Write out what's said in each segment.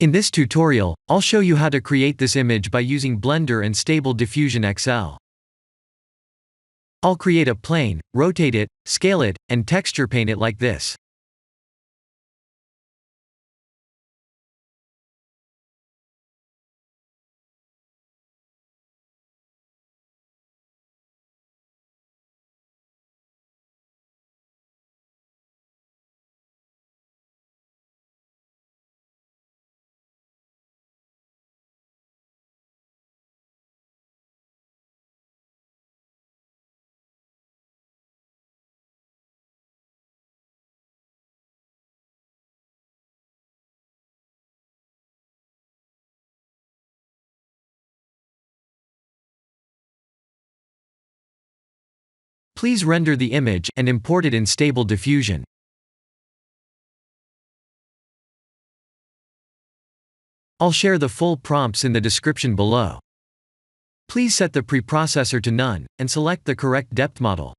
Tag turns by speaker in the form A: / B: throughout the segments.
A: In this tutorial, I'll show you how to create this image by using Blender and Stable Diffusion XL. I'll create a plane, rotate it, scale it, and texture paint it like this. Please render the image and import it in Stable Diffusion. I'll share the full prompts in the description below. Please set the preprocessor to none, and select the correct depth model.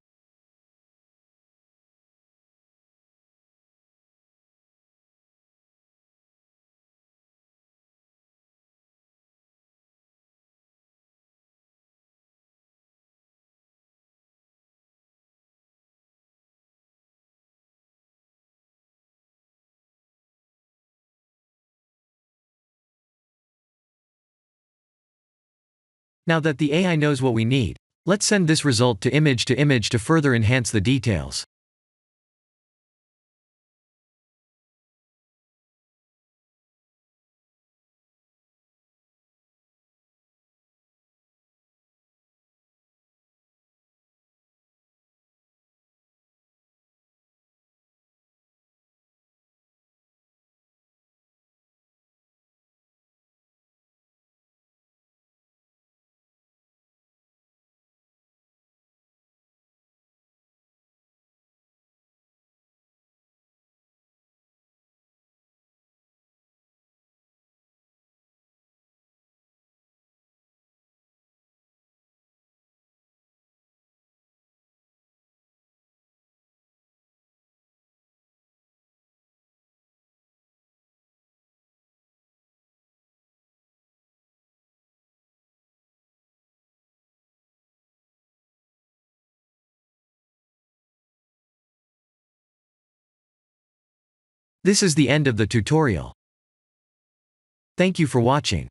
A: Now that the AI knows what we need, let's send this result to image to further enhance the details. This is the end of the tutorial. Thank you for watching.